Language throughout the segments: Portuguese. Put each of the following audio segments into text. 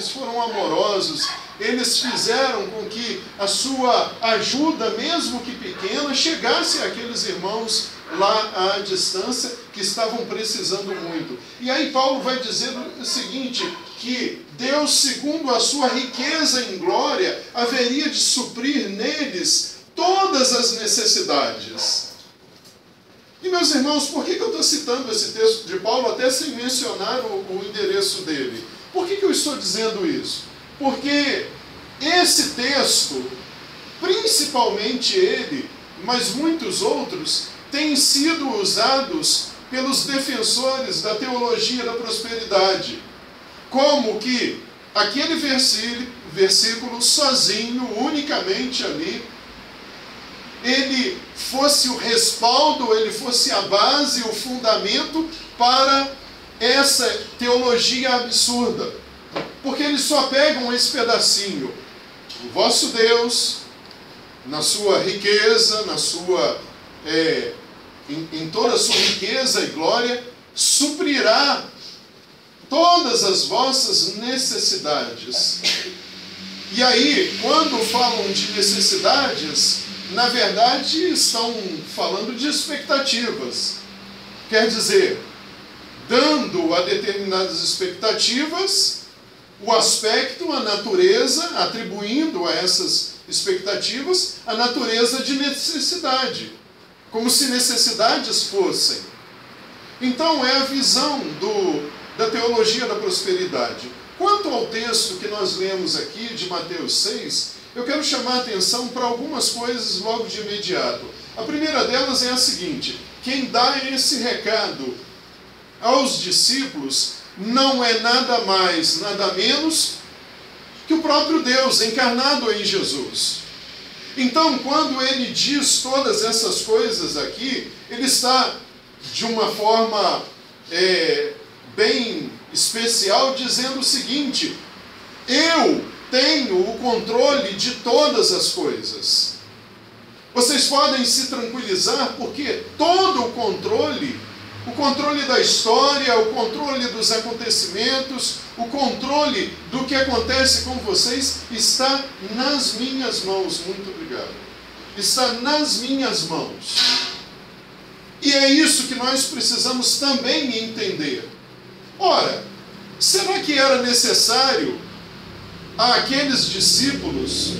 eles foram amorosos, eles fizeram com que a sua ajuda, mesmo que pequena, chegasse àqueles irmãos lá à distância que estavam precisando muito. E aí Paulo vai dizer o seguinte, que Deus, segundo a sua riqueza em glória, haveria de suprir neles todas as necessidades. E meus irmãos, por que eu estou citando esse texto de Paulo até sem mencionar o endereço dele? Por que eu estou dizendo isso? Porque esse texto, principalmente ele, mas muitos outros, têm sido usados pelos defensores da teologia da prosperidade, como que aquele versículo sozinho, unicamente ali, ele fosse o respaldo, ele fosse a base, o fundamento para essa teologia absurda. Porque eles só pegam esse pedacinho. O vosso Deus, na sua riqueza, na sua em toda a sua riqueza e glória, suprirá todas as vossas necessidades. E aí, quando falam de necessidades, na verdade estão falando de expectativas. Quer dizer, dando a determinadas expectativas, o aspecto, a natureza, atribuindo a essas expectativas a natureza de necessidade, como se necessidades fossem. Então é a visão da teologia da prosperidade. Quanto ao texto que nós lemos aqui de Mateus 6, eu quero chamar a atenção para algumas coisas logo de imediato. A primeira delas é a seguinte: quem dá esse recado aos discípulos não é nada mais, nada menos que o próprio Deus encarnado em Jesus. Então, quando ele diz todas essas coisas aqui, ele está de uma forma bem especial dizendo o seguinte: eu tenho o controle de todas as coisas. Vocês podem se tranquilizar, porque todo o controle da história, o controle dos acontecimentos, o controle do que acontece com vocês está nas minhas mãos. Muito obrigado. Está nas minhas mãos. E é isso que nós precisamos também entender. Ora, será que era necessário àqueles discípulos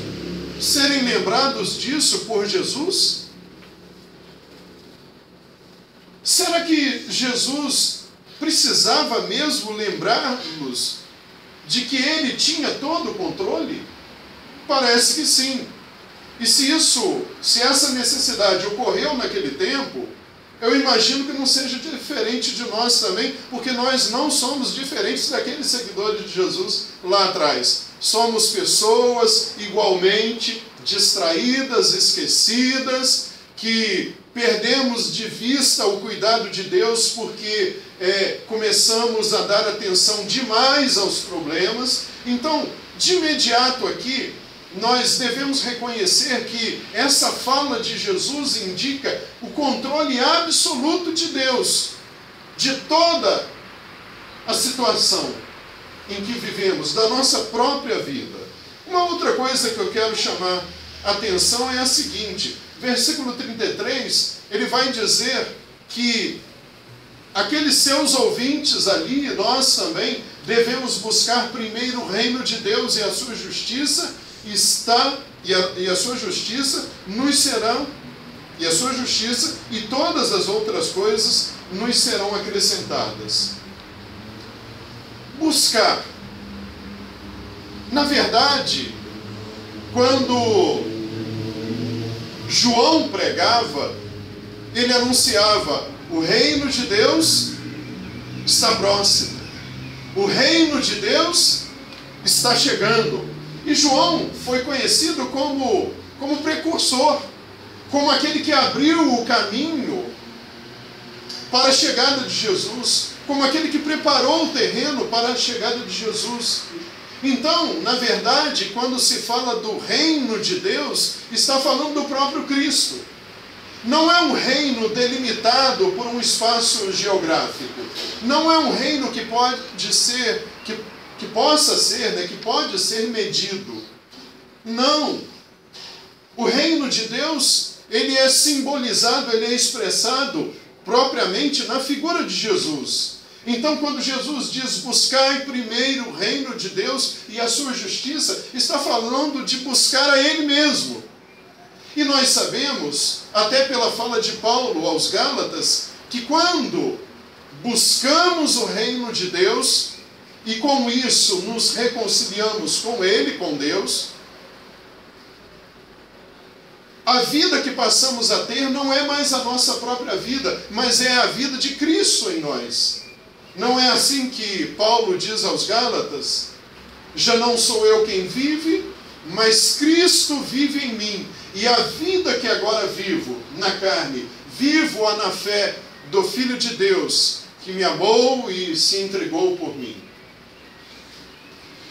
serem lembrados disso por Jesus? Será que Jesus precisava mesmo lembrar-nos de que ele tinha todo o controle? Parece que sim. E se essa necessidade ocorreu naquele tempo, eu imagino que não seja diferente de nós também, porque nós não somos diferentes daqueles seguidores de Jesus lá atrás. Somos pessoas igualmente distraídas, esquecidas, que perdemos de vista o cuidado de Deus porque começamos a dar atenção demais aos problemas. Então, de imediato aqui, nós devemos reconhecer que essa fala de Jesus indica o controle absoluto de Deus, de toda a situação em que vivemos, da nossa própria vida. Uma outra coisa que eu quero chamar a atenção é a seguinte: versículo 33, ele vai dizer que aqueles seus ouvintes ali, nós também, devemos buscar primeiro o reino de Deus e a sua justiça, e a sua justiça nos serão, e a sua justiça e todas as outras coisas nos serão acrescentadas. Buscar. Na verdade, quando João pregava, ele anunciava: o reino de Deus está próximo, o reino de Deus está chegando. E João foi conhecido como precursor, como aquele que abriu o caminho para a chegada de Jesus, como aquele que preparou o terreno para a chegada de Jesus. Então, na verdade, quando se fala do reino de Deus, está falando do próprio Cristo. Não é um reino delimitado por um espaço geográfico. Não é um reino que pode ser, que que possa ser, né, que pode ser medido. Não. O reino de Deus, ele é simbolizado, ele é expressado propriamente na figura de Jesus. Então, quando Jesus diz, buscai primeiro o reino de Deus e a sua justiça, está falando de buscar a Ele mesmo. E nós sabemos, até pela fala de Paulo aos Gálatas, que quando buscamos o reino de Deus, e com isso nos reconciliamos com Ele, com Deus, a vida que passamos a ter não é mais a nossa própria vida, mas é a vida de Cristo em nós. Não é assim que Paulo diz aos Gálatas? Já não sou eu quem vive, mas Cristo vive em mim. E a vida que agora vivo na carne, vivo-a na fé do Filho de Deus, que me amou e se entregou por mim.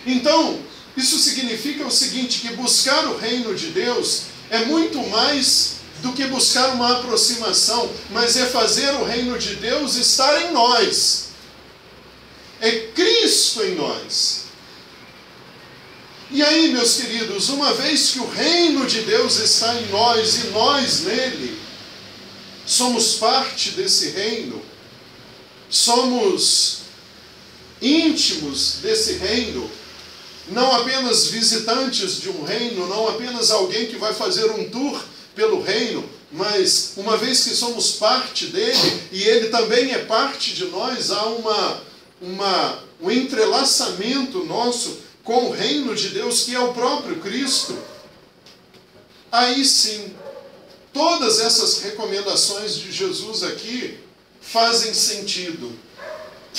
Então, isso significa o seguinte, que buscar o reino de Deus é muito mais do que buscar uma aproximação, mas é fazer o reino de Deus estar em nós. É Cristo em nós. E aí, meus queridos, uma vez que o reino de Deus está em nós e nós nele, somos parte desse reino, somos íntimos desse reino, não apenas visitantes de um reino, não apenas alguém que vai fazer um tour pelo reino, mas uma vez que somos parte dele e ele também é parte de nós, há um entrelaçamento nosso com o reino de Deus, que é o próprio Cristo. Aí sim, todas essas recomendações de Jesus aqui fazem sentido.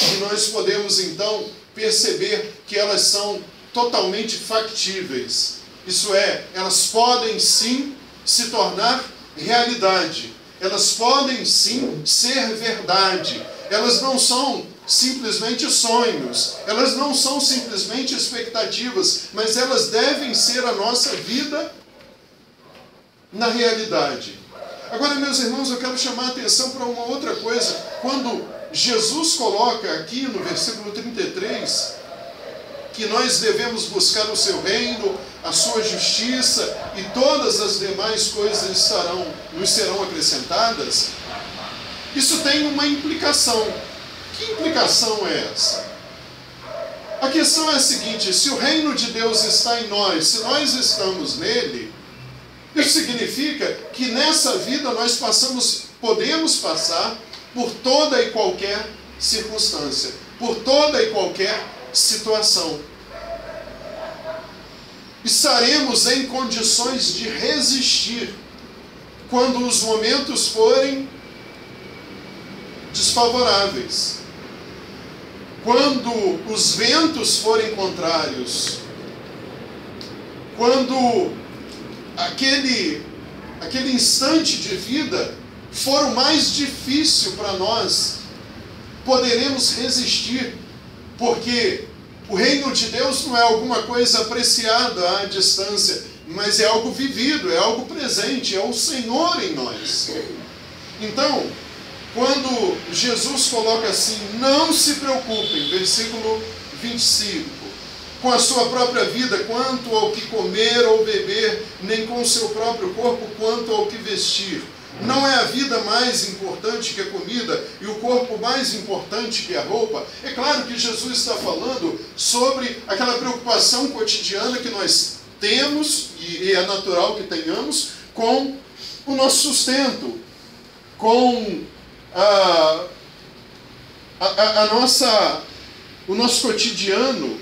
E nós podemos então perceber que elas são totalmente factíveis. Isso é, elas podem sim se tornar realidade. Elas podem sim ser verdade. Elas não são simplesmente sonhos. Elas não são simplesmente expectativas, mas elas devem ser a nossa vida na realidade. Agora, meus irmãos, eu quero chamar a atenção para uma outra coisa. Quando Jesus coloca aqui no versículo 33, que nós devemos buscar o seu reino, a sua justiça, e todas as demais coisas nos serão acrescentadas, isso tem uma implicação. Que implicação é essa? A questão é a seguinte: se o reino de Deus está em nós, se nós estamos nele, isso significa que nessa vida nós podemos passar por toda e qualquer circunstância, por toda e qualquer situação. Estaremos em condições de resistir quando os momentos forem desfavoráveis, quando os ventos forem contrários, quando aquele instante de vida for o mais difícil para nós, poderemos resistir, porque o reino de Deus não é alguma coisa apreciada à distância, mas é algo vivido, é algo presente, é o Senhor em nós. Então, quando Jesus coloca assim, não se preocupem, versículo 25, com a sua própria vida, quanto ao que comer ou beber, nem com o seu próprio corpo, quanto ao que vestir. Não é a vida mais importante que a comida e o corpo mais importante que a roupa? É claro que Jesus está falando sobre aquela preocupação cotidiana que nós temos, e é natural que tenhamos, com o nosso sustento, com o nosso cotidiano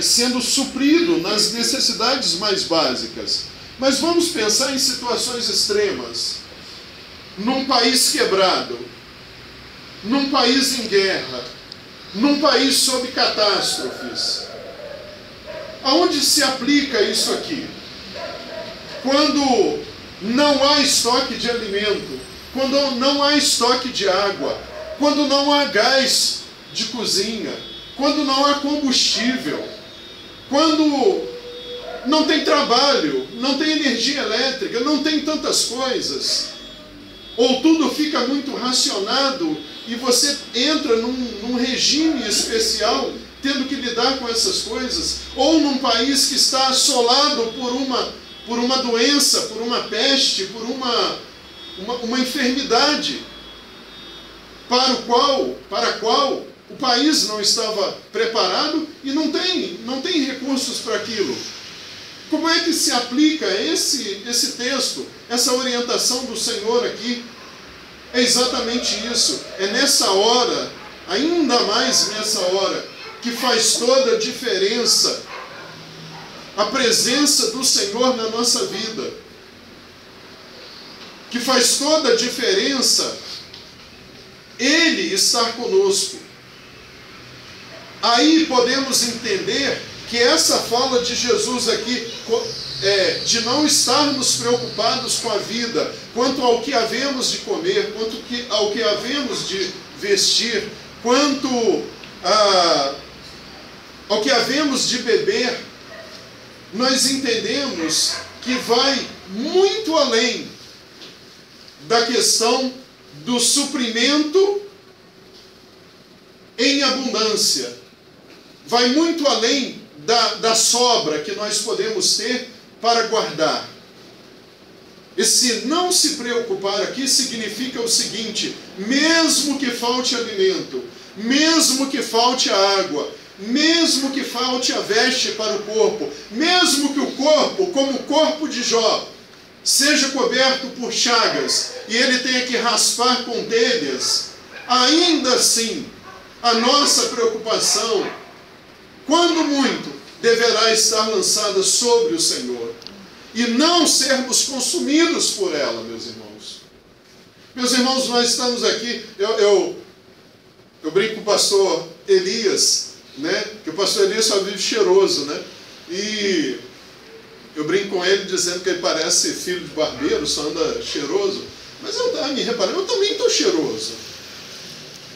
sendo suprido nas necessidades mais básicas. Mas vamos pensar em situações extremas. Num país quebrado, num país em guerra, num país sob catástrofes. Aonde se aplica isso aqui? Quando não há estoque de alimento, quando não há estoque de água, quando não há gás de cozinha, quando não há combustível, quando não tem trabalho, não tem energia elétrica, não tem tantas coisas, ou tudo fica muito racionado e você entra num regime especial tendo que lidar com essas coisas, ou num país que está assolado por uma doença, por uma peste, por uma enfermidade, para a qual o país não estava preparado e não tem recursos para aquilo. Como é que se aplica esse texto, essa orientação do Senhor aqui? É exatamente isso. É nessa hora, ainda mais nessa hora, que faz toda a diferença a presença do Senhor na nossa vida. Que faz toda a diferença Ele estar conosco. Aí podemos entender que essa fala de Jesus aqui, de não estarmos preocupados com a vida, quanto ao que havemos de comer, quanto ao que havemos de vestir, quanto ao que havemos de beber, nós entendemos que vai muito além da questão do suprimento em abundância. Vai muito além da sobra que nós podemos ter para guardar. Esse não se preocupar aqui significa o seguinte: mesmo que falte alimento, mesmo que falte água, mesmo que falte a veste para o corpo, mesmo que o corpo, como o corpo de Jó, seja coberto por chagas e ele tenha que raspar com telhas, ainda assim, a nossa preocupação, quando muito, deverá estar lançada sobre o Senhor e não sermos consumidos por ela, meus irmãos. Meus irmãos, nós estamos aqui, eu brinco com o pastor Elias, né? Que o pastor Elias só vive cheiroso, né? E eu brinco com ele dizendo que ele parece filho de barbeiro, só anda cheiroso. Mas eu estava me reparando, eu também estou cheiroso.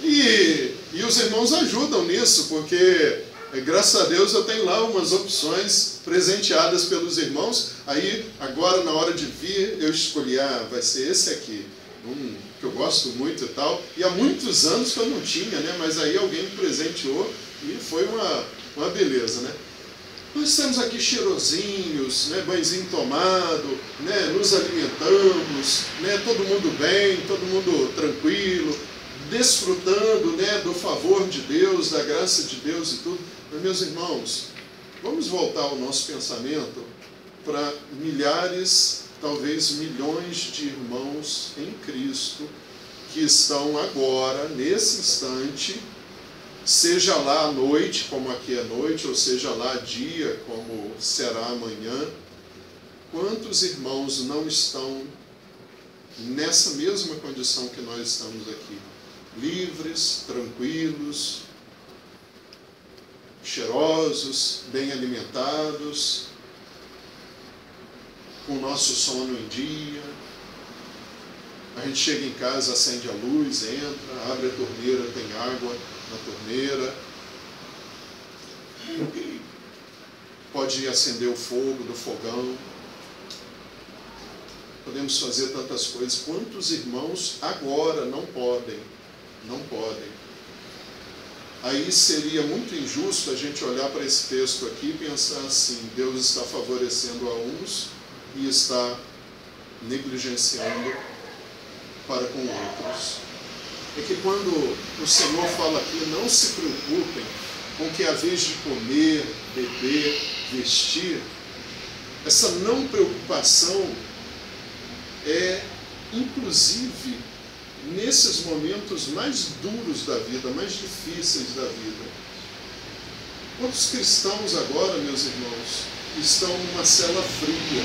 E os irmãos ajudam nisso, porque graças a Deus eu tenho lá umas opções presenteadas pelos irmãos. Aí agora na hora de vir eu escolhi, vai ser esse aqui, que eu gosto muito e tal. E há muitos anos que eu não tinha, né? Mas aí alguém me presenteou e foi uma beleza, né? Nós estamos aqui cheirosinhos, né? Banhozinho tomado, né? Nos alimentamos, né? Todo mundo bem, todo mundo tranquilo, desfrutando, né? Do favor de Deus, da graça de Deus e tudo. Mas, meus irmãos, vamos voltar ao nosso pensamento para milhares, talvez milhões de irmãos em Cristo que estão agora, nesse instante, seja lá à noite, como aqui é noite, ou seja lá dia, como será amanhã. Quantos irmãos não estão nessa mesma condição que nós estamos aqui? Livres, tranquilos, cheirosos, bem alimentados, com o nosso sono em dia. A gente chega em casa, acende a luz, entra, abre a torneira, tem água na torneira. Pode acender o fogo do fogão. Podemos fazer tantas coisas. Quantos irmãos agora não podem? Não podem. Aí seria muito injusto a gente olhar para esse texto aqui e pensar assim: Deus está favorecendo a uns e está negligenciando para com outros. É que quando o Senhor fala aqui, não se preocupem com o que é a vez de comer, beber, vestir, essa não preocupação é, inclusive, nesses momentos mais duros da vida, mais difíceis da vida. Quantos cristãos agora, meus irmãos, estão numa cela fria,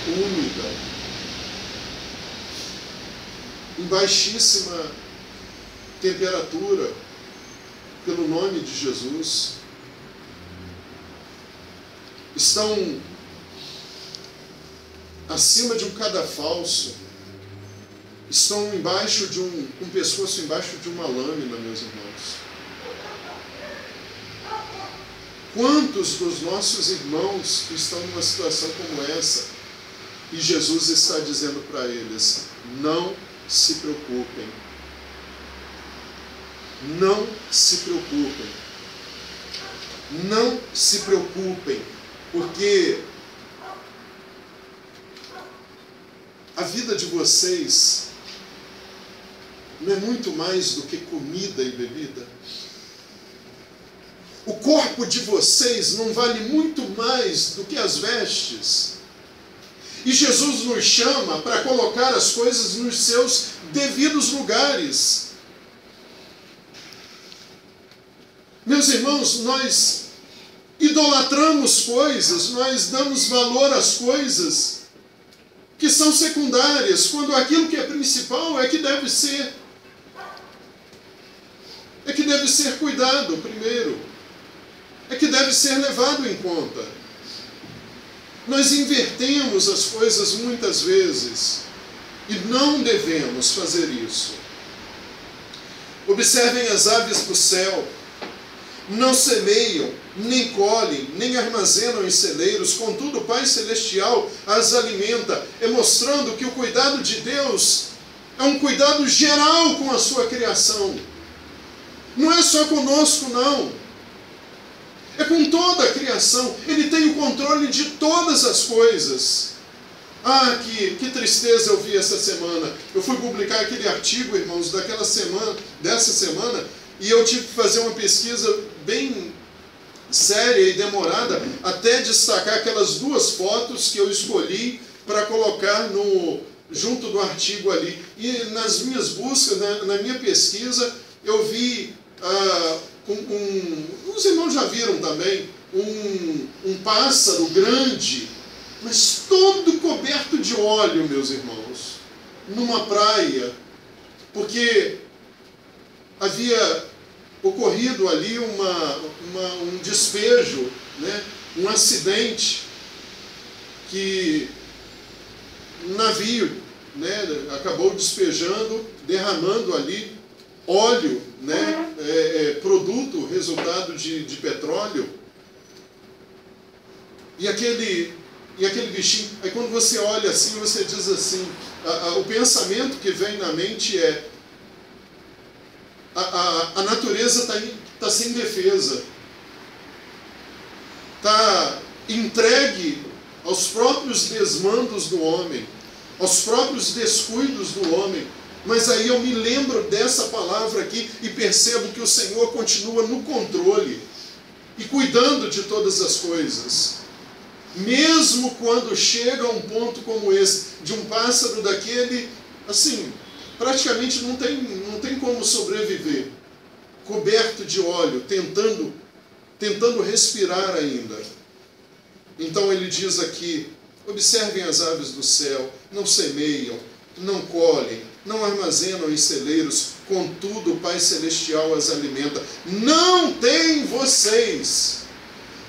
úmida, em baixíssima temperatura, pelo nome de Jesus? Estão acima de um cadafalso, estão embaixo com o pescoço embaixo de uma lâmina, meus irmãos. Quantos dos nossos irmãos estão numa situação como essa? E Jesus está dizendo para eles: não se preocupem. Não se preocupem. Não se preocupem, porque a vida de vocês não é muito mais do que comida e bebida. O corpo de vocês não vale muito mais do que as vestes. E Jesus nos chama para colocar as coisas nos seus devidos lugares. Meus irmãos, nós idolatramos coisas, nós damos valor às coisas que são secundárias, quando aquilo que é principal é que deve ser cuidado primeiro, é que deve ser levado em conta. Nós invertemos as coisas muitas vezes e não devemos fazer isso. Observem as aves do céu. Não semeiam, nem colhem, nem armazenam em celeiros, contudo o Pai Celestial as alimenta, mostrando que o cuidado de Deus é um cuidado geral com a sua criação. Não é só conosco, não. É com toda a criação. Ele tem o controle de todas as coisas. Ah, que tristeza eu vi essa semana. Eu fui publicar aquele artigo, irmãos, dessa semana, e eu tive que fazer uma pesquisa bem séria e demorada, até destacar aquelas 2 fotos que eu escolhi para colocar junto do artigo ali. E nas minhas buscas, na minha pesquisa, eu vi, os irmãos já viram também, um pássaro grande, mas todo coberto de óleo, meus irmãos, numa praia, porque havia ocorrido ali um despejo, né? Um acidente, que um navio, né, acabou despejando, derramando ali óleo, né, produto, resultado de petróleo, e aquele bichinho, aí quando você olha assim, você diz assim, o pensamento que vem na mente é: a natureza está sem defesa, está entregue aos próprios desmandos do homem, aos próprios descuidos do homem. Mas aí eu me lembro dessa palavra aqui e percebo que o Senhor continua no controle e cuidando de todas as coisas. Mesmo quando chega a um ponto como esse, de um pássaro daquele, assim, praticamente não tem como sobreviver, coberto de óleo, tentando respirar ainda. Então ele diz aqui: observem as aves do céu, não semeiam, não colhem, não armazenam em celeiros, contudo o Pai Celestial as alimenta. Não tem vocês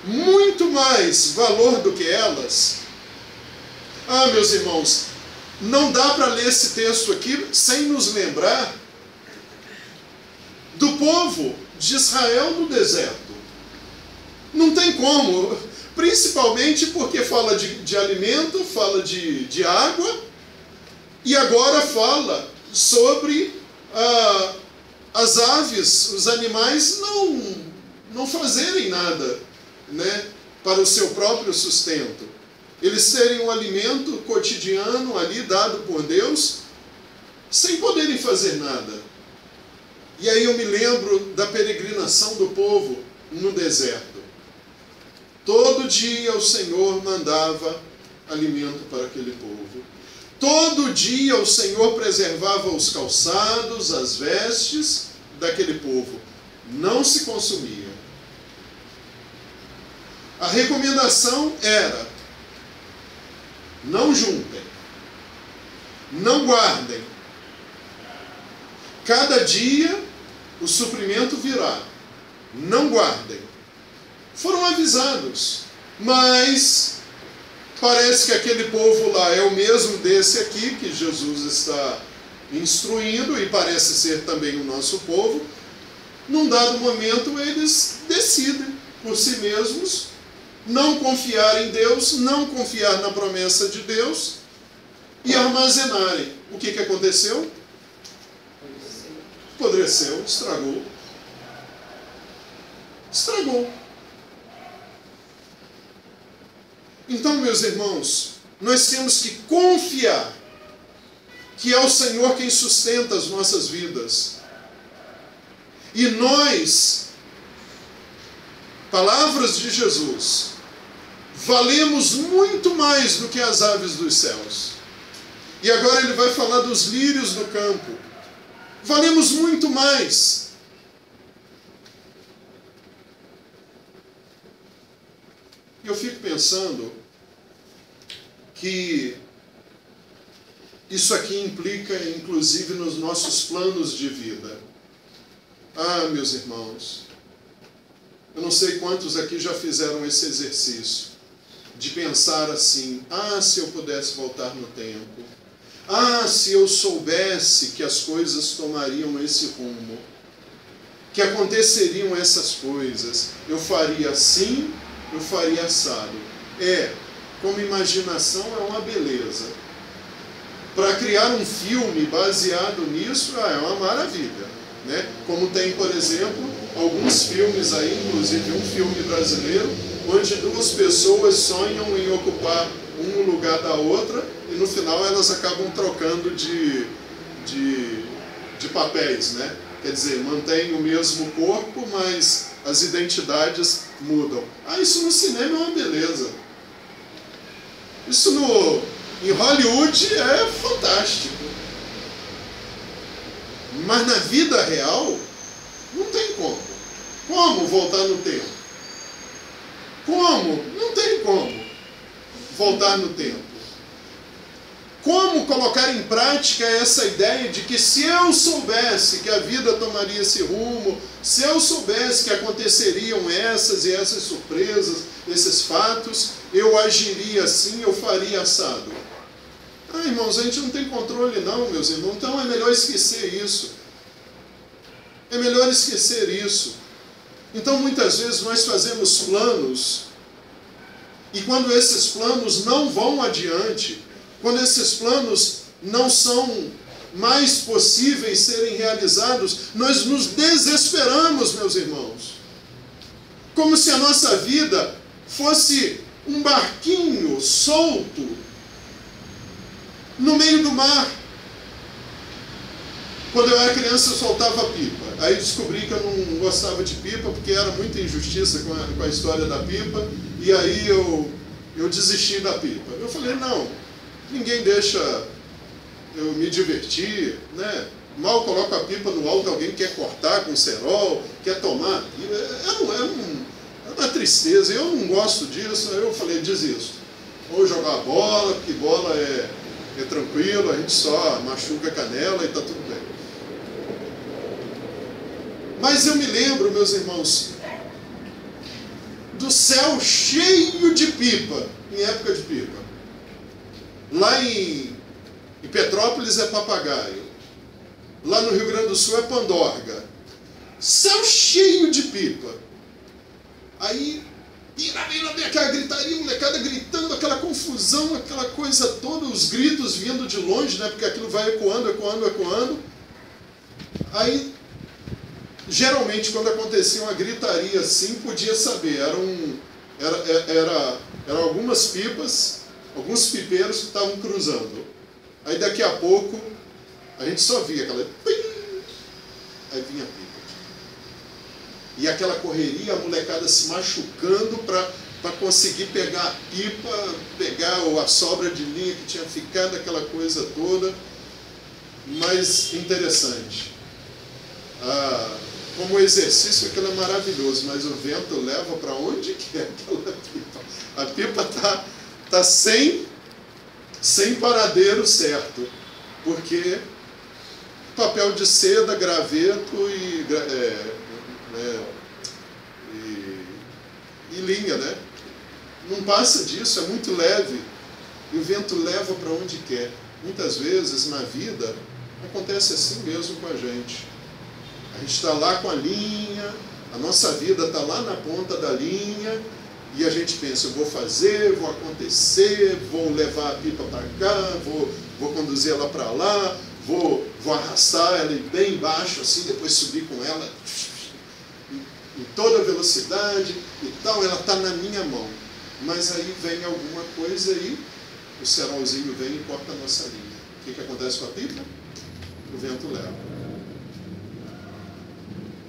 muito mais valor do que elas? Ah, meus irmãos, não dá para ler esse texto aqui sem nos lembrar do povo de Israel no deserto. Não tem como, principalmente porque fala de alimento, fala de água, e agora fala sobre as aves, os animais não fazerem nada, né, para o seu próprio sustento. Eles terem um alimento cotidiano ali dado por Deus, sem poderem fazer nada. E aí eu me lembro da peregrinação do povo no deserto. Todo dia o Senhor mandava alimento para aquele povo. Todo dia o Senhor preservava os calçados, as vestes daquele povo. Não se consumiam. A recomendação era: não juntem, não guardem. Cada dia o suprimento virá. Não guardem. Foram avisados, mas parece que aquele povo lá é o mesmo desse aqui que Jesus está instruindo, e parece ser também o nosso povo. Num dado momento eles decidem por si mesmos não confiar em Deus, não confiar na promessa de Deus e armazenarem. O que aconteceu? Apodreceu, estragou. Estragou. Então, meus irmãos, nós temos que confiar que é o Senhor quem sustenta as nossas vidas. E nós, palavras de Jesus, valemos muito mais do que as aves dos céus. E agora ele vai falar dos lírios do campo. Valemos muito mais. Eu fico pensando que isso aqui implica, inclusive, nos nossos planos de vida. Ah, meus irmãos, eu não sei quantos aqui já fizeram esse exercício de pensar assim: ah, se eu pudesse voltar no tempo. Ah, se eu soubesse que as coisas tomariam esse rumo, que aconteceriam essas coisas, eu faria assim, eu faria assado. Como imaginação é uma beleza. Para criar um filme baseado nisso, é uma maravilha, né? Como tem, por exemplo, alguns filmes aí, inclusive um filme brasileiro, onde duas pessoas sonham em ocupar um lugar da outra e no final elas acabam trocando de papéis, né? Quer dizer, mantém o mesmo corpo, mas as identidades mudam. Ah, isso no cinema é uma beleza. Isso em Hollywood é fantástico. Mas na vida real, não tem como. Como voltar no tempo? Como? Não tem como voltar no tempo. Como colocar em prática essa ideia de que se eu soubesse que a vida tomaria esse rumo, se eu soubesse que aconteceriam essas e essas surpresas, esses fatos, eu agiria assim, eu faria assado. Ah, irmãos, a gente não tem controle não, meus irmãos, então é melhor esquecer isso. É melhor esquecer isso. Então, muitas vezes, nós fazemos planos, e quando esses planos não vão adiante, quando esses planos não são mais possíveis serem realizados, nós nos desesperamos, meus irmãos. Como se a nossa vida fosse um barquinho solto no meio do mar. Quando eu era criança, eu soltava pipa. Aí descobri que eu não gostava de pipa, porque era muita injustiça com a história da pipa, e aí eu desisti da pipa. Eu falei, não, ninguém deixa eu me divertir, né? Mal coloco a pipa no alto, alguém quer cortar com cerol, quer tomar. É uma tristeza, eu não gosto disso. Aí eu falei, desisto. Ou jogar bola, porque bola é tranquilo, a gente só machuca a canela e está tudo bem. Mas eu me lembro, meus irmãos, do céu cheio de pipa, em época de pipa. Lá em Petrópolis é papagaio. Lá no Rio Grande do Sul é pandorga. Céu cheio de pipa. Aí, aquela gritaria, molecada gritando, aquela confusão, aquela coisa toda, os gritos vindo de longe, né? Porque aquilo vai ecoando, ecoando, ecoando. Aí, geralmente, quando acontecia uma gritaria assim, podia saber, eram algumas pipas, alguns pipeiros que estavam cruzando. Aí daqui a pouco, a gente só via aquela... Aí vinha a pipa. E aquela correria, a molecada se machucando para conseguir pegar a pipa, pegar a sobra de linha que tinha ficado, aquela coisa toda. Mas interessante. Como exercício, aquilo é maravilhoso, mas o vento leva para onde quer aquela pipa. A pipa tá sem paradeiro certo, porque papel de seda, graveto e linha, né? Não passa disso, é muito leve, e o vento leva para onde quer. Muitas vezes na vida acontece assim mesmo com a gente. A gente está lá com a linha, a nossa vida está lá na ponta da linha, e a gente pensa, eu vou fazer, vou acontecer, vou levar a pipa para cá, vou conduzir ela para lá, vou arrastar ela bem embaixo, assim, depois subir com ela em toda velocidade e tal, ela está na minha mão. Mas aí vem alguma coisa e o cerolzinho vem e corta a nossa linha. O que acontece com a pipa? O vento leva.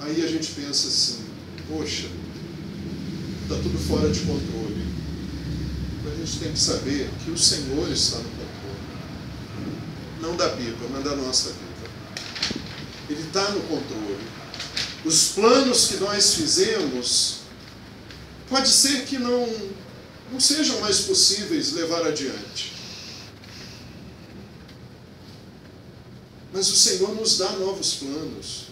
Aí a gente pensa assim, poxa, está tudo fora de controle. Mas a gente tem que saber que o Senhor está no controle. Não da pipa, mas da nossa vida. Ele está no controle. Os planos que nós fizemos, pode ser que não sejam mais possíveis levar adiante. Mas o Senhor nos dá novos planos.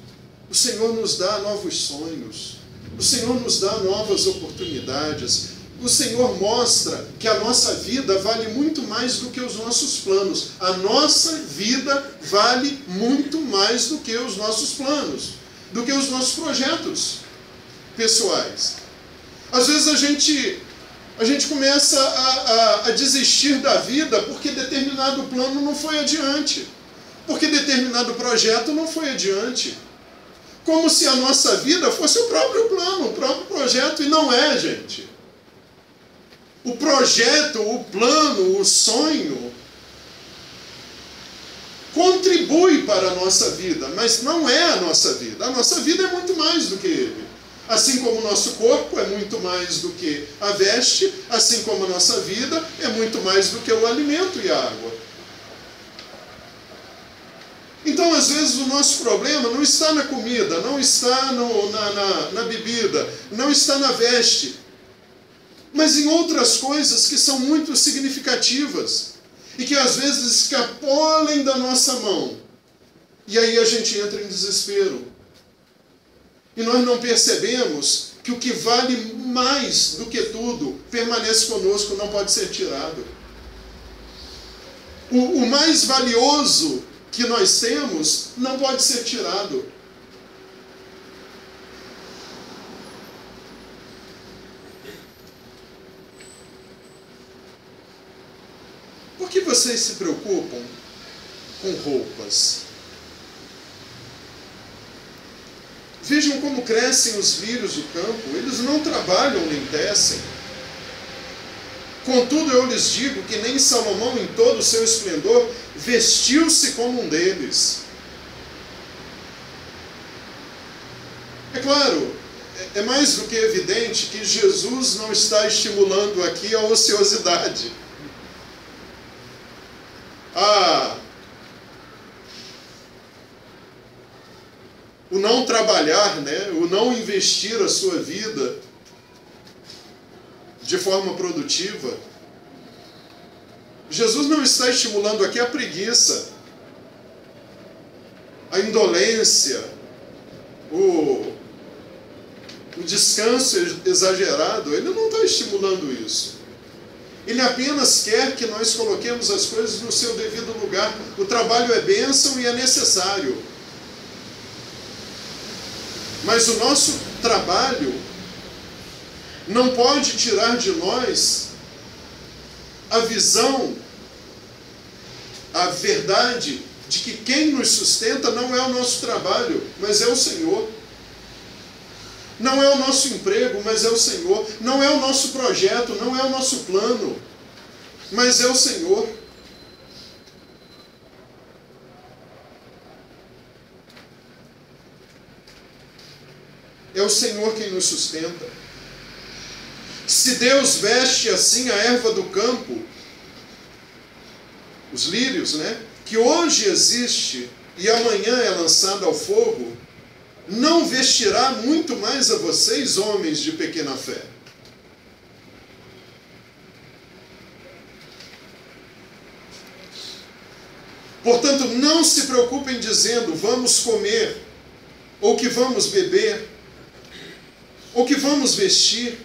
O Senhor nos dá novos sonhos. O Senhor nos dá novas oportunidades. O Senhor mostra que a nossa vida vale muito mais do que os nossos planos. A nossa vida vale muito mais do que os nossos planos, do que os nossos projetos pessoais. Às vezes a gente começa a desistir da vida porque determinado plano não foi adiante, porque determinado projeto não foi adiante. Como se a nossa vida fosse o próprio plano, o próprio projeto, e não é, gente. O projeto, o plano, o sonho contribui para a nossa vida, mas não é a nossa vida. A nossa vida é muito mais do que ele. Assim como o nosso corpo é muito mais do que a veste, assim como a nossa vida é muito mais do que o alimento e a água. Então, às vezes, o nosso problema não está na comida, não está na bebida, não está na veste, mas em outras coisas que são muito significativas e que às vezes escapolem da nossa mão. E aí a gente entra em desespero. E nós não percebemos que o que vale mais do que tudo permanece conosco, não pode ser tirado. O mais valioso que nós temos não pode ser tirado. Por que vocês se preocupam com roupas? Vejam como crescem os lírios do campo, eles não trabalham nem tecem. Contudo, eu lhes digo que nem Salomão, em todo o seu esplendor, vestiu-se como um deles. É claro, é mais do que evidente que Jesus não está estimulando aqui a ociosidade. O não trabalhar, né? O não investir a sua vida de forma produtiva. Jesus não está estimulando aqui a preguiça, a indolência, o descanso exagerado. Ele não está estimulando isso. Ele apenas quer que nós coloquemos as coisas no seu devido lugar. O trabalho é bênção e é necessário. Mas o nosso trabalho não pode tirar de nós a visão, a verdade de que quem nos sustenta não é o nosso trabalho, mas é o Senhor. Não é o nosso emprego, mas é o Senhor. Não é o nosso projeto, não é o nosso plano, mas é o Senhor. É o Senhor quem nos sustenta. Se Deus veste assim a erva do campo, os lírios, né, que hoje existe e amanhã é lançada ao fogo, não vestirá muito mais a vocês, homens de pequena fé. Portanto, não se preocupem dizendo, vamos comer, ou que vamos beber, ou que vamos vestir,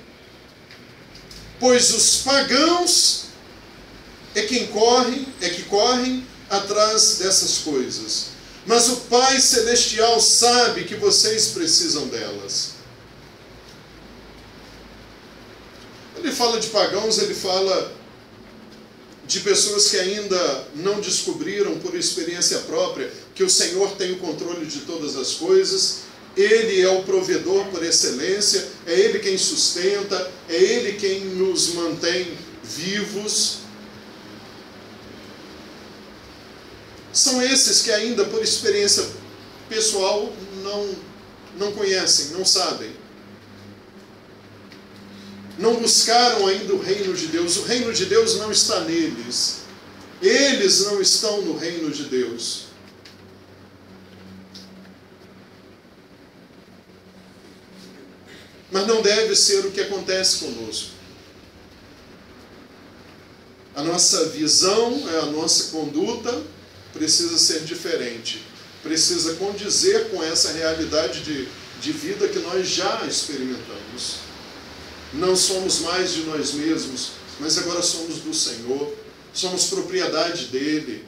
pois os pagãos é que correm atrás dessas coisas. Mas o Pai Celestial sabe que vocês precisam delas. Ele fala de pagãos, ele fala de pessoas que ainda não descobriram por experiência própria que o Senhor tem o controle de todas as coisas. Ele é o provedor por excelência, é Ele quem sustenta, é Ele quem nos mantém vivos. São esses que ainda por experiência pessoal não conhecem, não sabem. Não buscaram ainda o reino de Deus. O reino de Deus não está neles. Eles não estão no reino de Deus. Mas não deve ser o que acontece conosco. A nossa visão, a nossa conduta precisa ser diferente. Precisa condizer com essa realidade de vida que nós já experimentamos. Não somos mais de nós mesmos, mas agora somos do Senhor. Somos propriedade dEle.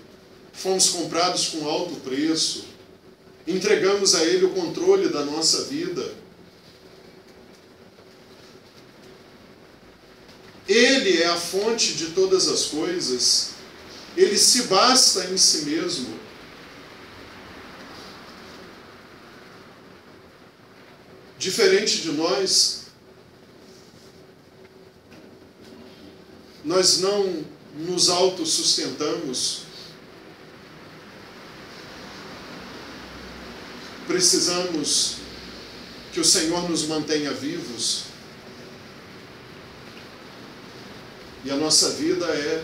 Fomos comprados com alto preço. Entregamos a Ele o controle da nossa vida. Ele é a fonte de todas as coisas. Ele se basta em si mesmo. Diferente de nós não nos autossustentamos. Precisamos que o Senhor nos mantenha vivos. E a nossa vida é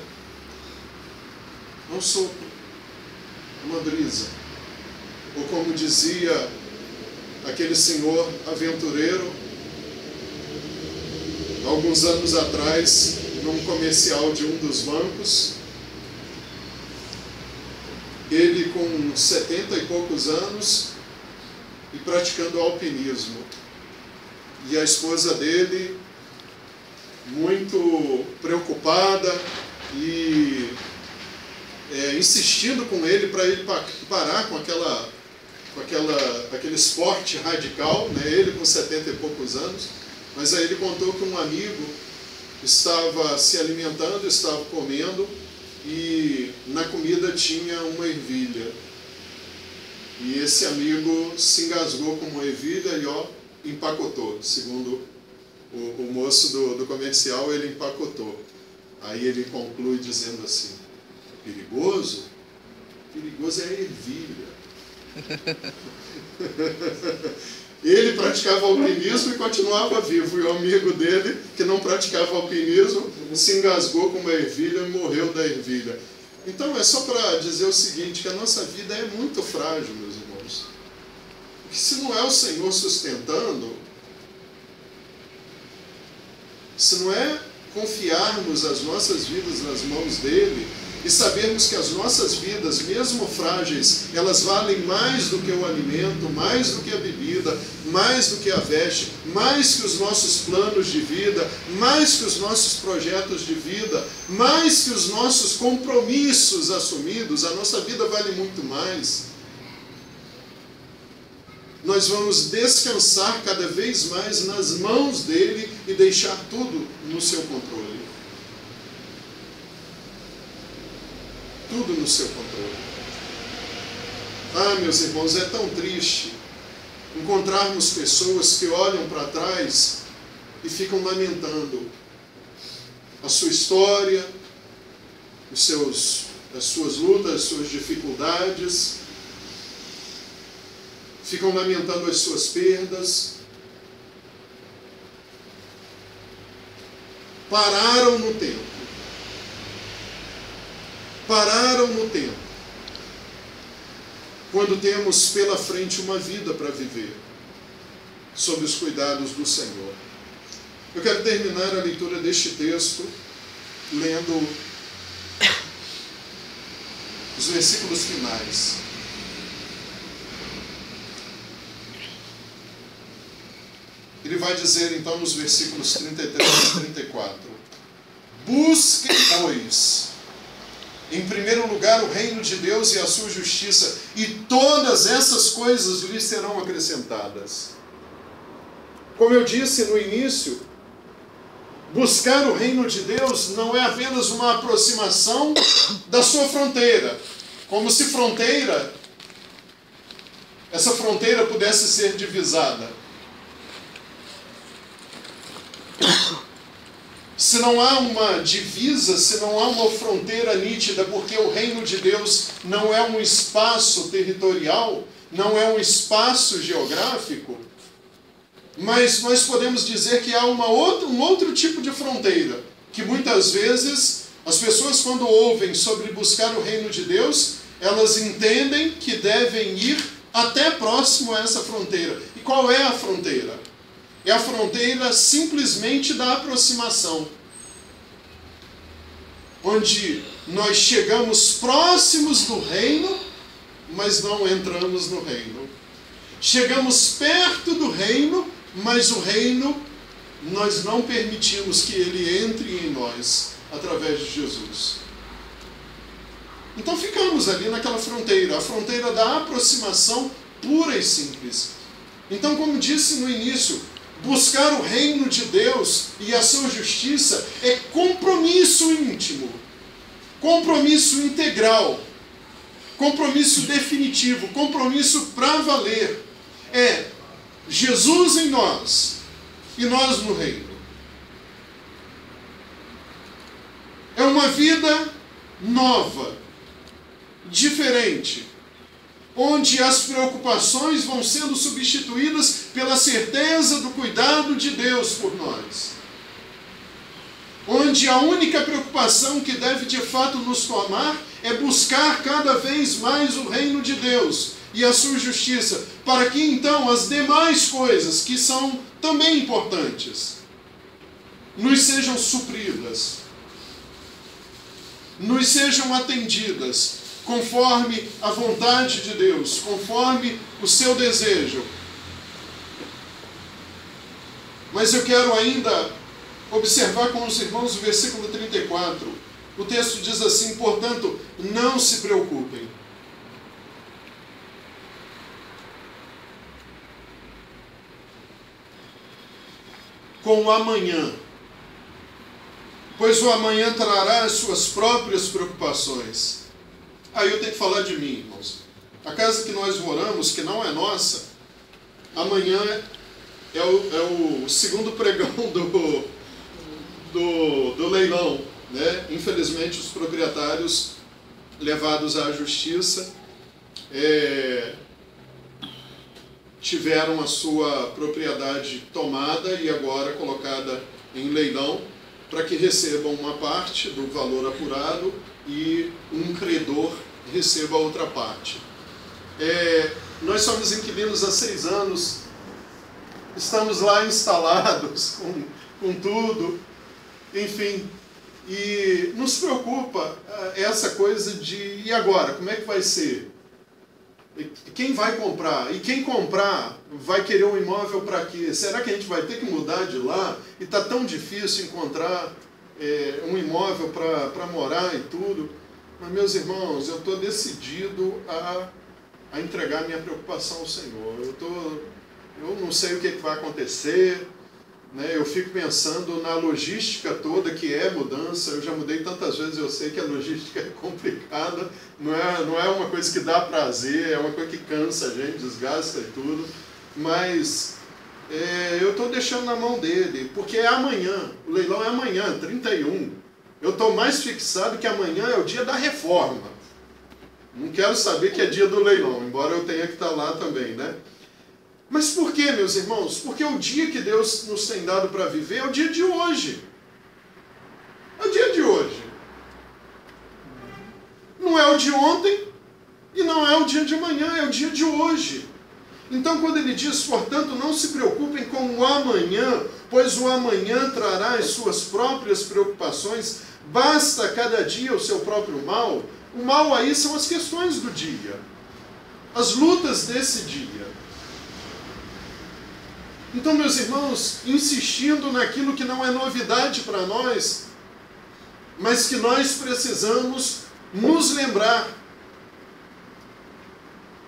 um sopro, uma brisa. Ou como dizia aquele senhor aventureiro, alguns anos atrás, num comercial de um dos bancos, ele com 70 e poucos anos e praticando alpinismo. E a esposa dele, muito preocupada e insistindo com ele para ele parar com aquele esporte radical, né? Ele com 70 e poucos anos. Mas aí ele contou que um amigo estava se alimentando, estava comendo, e na comida tinha uma ervilha. E esse amigo se engasgou com uma ervilha e empacotou. Segundo o moço do comercial, ele empacotou. Aí ele conclui dizendo assim: perigoso? Perigoso é a ervilha. Ele praticava alpinismo e continuava vivo. E o amigo dele, que não praticava alpinismo, se engasgou com uma ervilha e morreu da ervilha. Então é só para dizer o seguinte, que a nossa vida é muito frágil, meus irmãos. Que se não é o Senhor sustentando, se não é confiarmos as nossas vidas nas mãos dele e sabermos que as nossas vidas, mesmo frágeis, elas valem mais do que o alimento, mais do que a bebida, mais do que a veste, mais que os nossos planos de vida, mais que os nossos projetos de vida, mais que os nossos compromissos assumidos, a nossa vida vale muito mais. Nós vamos descansar cada vez mais nas mãos dele e deixar tudo no seu controle. Tudo no seu controle. Ah, meus irmãos, é tão triste encontrarmos pessoas que olham para trás e ficam lamentando a sua história, as suas lutas, as suas dificuldades, ficam lamentando as suas perdas. Pararam no tempo. Pararam no tempo, quando temos pela frente uma vida para viver, sob os cuidados do Senhor. Eu quero terminar a leitura deste texto lendo os versículos finais. Ele vai dizer então nos versículos 33 e 34: busquem, pois, em primeiro lugar o reino de Deus e a sua justiça, e todas essas coisas lhes serão acrescentadas. Como eu disse no início, buscar o reino de Deus não é apenas uma aproximação da sua fronteira, como se essa fronteira pudesse ser divisada. se não há uma divisa, se não há uma fronteira nítida, porque o reino de Deus não é um espaço territorial, não é um espaço geográfico, mas nós podemos dizer que há um outro tipo de fronteira, que muitas vezes as pessoas, quando ouvem sobre buscar o reino de Deus, elas entendem que devem ir até próximo a essa fronteira. E qual é a fronteira? É a fronteira simplesmente da aproximação, onde nós chegamos próximos do reino, mas não entramos no reino. Chegamos perto do reino, mas o reino, nós não permitimos que ele entre em nós, através de Jesus. Então ficamos ali naquela fronteira, a fronteira da aproximação pura e simples. Então, como disse no início, buscar o reino de Deus e a sua justiça é compromisso íntimo, compromisso integral, compromisso definitivo, compromisso para valer. É Jesus em nós e nós no reino. É uma vida nova, diferente, onde as preocupações vão sendo substituídas pela certeza do cuidado de Deus por nós. Onde a única preocupação que deve de fato nos tomar é buscar cada vez mais o reino de Deus e a sua justiça, para que então as demais coisas, que são também importantes, nos sejam supridas, nos sejam atendidas, conforme a vontade de Deus, conforme o seu desejo. Mas eu quero ainda observar com os irmãos o versículo 34. O texto diz assim: portanto, não se preocupem. Com o amanhã, pois o amanhã trará as suas próprias preocupações. Aí eu tenho que falar de mim, irmãos. A casa que nós moramos, que não é nossa, amanhã é o segundo pregão do leilão, né? Infelizmente, os proprietários levados à justiça tiveram a sua propriedade tomada e agora colocada em leilão, para que recebam uma parte do valor apurado e um credor receba a outra parte. Nós somos inquilinos há 6 anos, estamos lá instalados com tudo, enfim, e nos preocupa essa coisa de, e agora, como é que vai ser? Quem vai comprar? E quem comprar vai querer um imóvel para quê? Será que a gente vai ter que mudar de lá? E está tão difícil encontrar um imóvel para morar e tudo. Mas, meus irmãos, eu estou decidido a entregar minha preocupação ao Senhor. Eu não sei o que vai acontecer, né? Eu fico pensando na logística toda, que é mudança. Eu já mudei tantas vezes, eu sei que a logística é complicada, não é uma coisa que dá prazer, é uma coisa que cansa a gente, desgasta e tudo, mas eu estou deixando na mão dele, porque é amanhã, o leilão é amanhã, 31. Eu estou mais fixado que amanhã é o dia da reforma. Não quero saber que é dia do leilão, embora eu tenha que estar lá também, né? Mas por quê, meus irmãos? Porque o dia que Deus nos tem dado para viver é o dia de hoje. É o dia de hoje. Não é o de ontem e não é o dia de amanhã, é o dia de hoje. Então, quando ele diz, portanto, não se preocupem com o amanhã, pois o amanhã trará as suas próprias preocupações, basta cada dia o seu próprio mal. O mal aí são as questões do dia, as lutas desse dia. Então, meus irmãos, insistindo naquilo que não é novidade para nós, mas que nós precisamos nos lembrar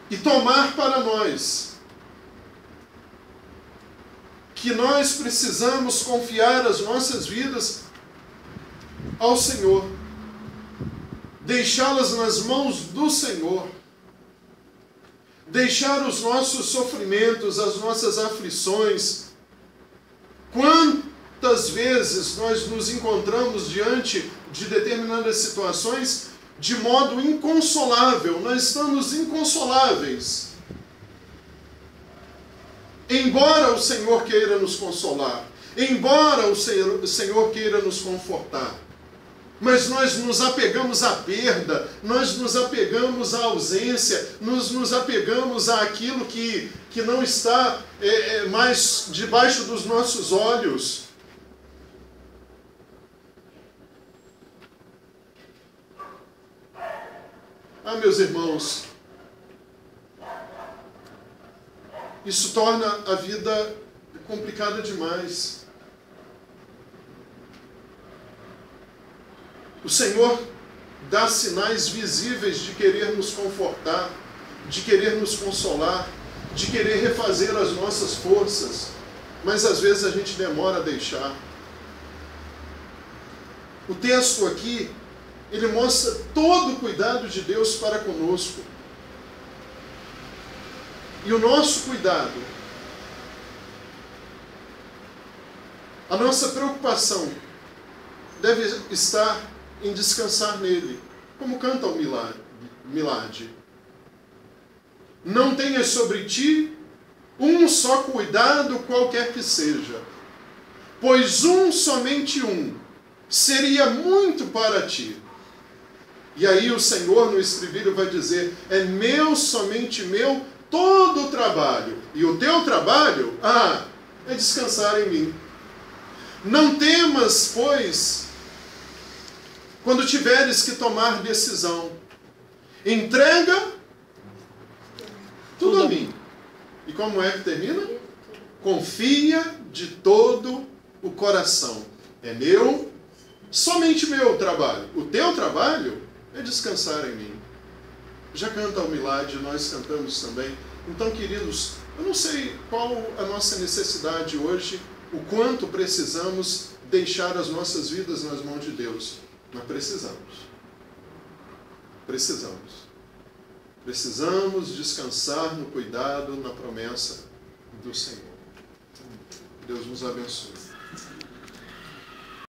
e tomar para nós, que nós precisamos confiar as nossas vidas ao Senhor, deixá-las nas mãos do Senhor, deixar os nossos sofrimentos, as nossas aflições, quantas vezes nós nos encontramos diante de determinadas situações de modo inconsolável, nós estamos inconsoláveis. Embora o Senhor queira nos consolar, embora o Senhor queira nos confortar, mas nós nos apegamos à perda, nós nos apegamos à ausência, nos apegamos àquilo que não está mais debaixo dos nossos olhos. Ah, meus irmãos, isso torna a vida complicada demais. O Senhor dá sinais visíveis de querer nos confortar, de querer nos consolar, de querer refazer as nossas forças, mas às vezes a gente demora a deixar. O texto aqui, ele mostra todo o cuidado de Deus para conosco. E o nosso cuidado, a nossa preocupação deve estar em descansar nele, como canta o Milad. Não tenhas sobre ti um só cuidado qualquer que seja, pois somente um, seria muito para ti. E aí o Senhor no estribilho vai dizer, é meu, somente meu, todo o trabalho. E o teu trabalho, é descansar em mim. Não temas, pois, quando tiveres que tomar decisão. Entrega tudo a mim. E como é que termina? Confia de todo o coração. É meu, somente meu trabalho. O teu trabalho é descansar em mim. Já canta o Milad, nós cantamos também. Então, queridos, eu não sei qual a nossa necessidade hoje, o quanto precisamos deixar as nossas vidas nas mãos de Deus. Mas precisamos. Precisamos descansar no cuidado, na promessa do Senhor. Deus nos abençoe.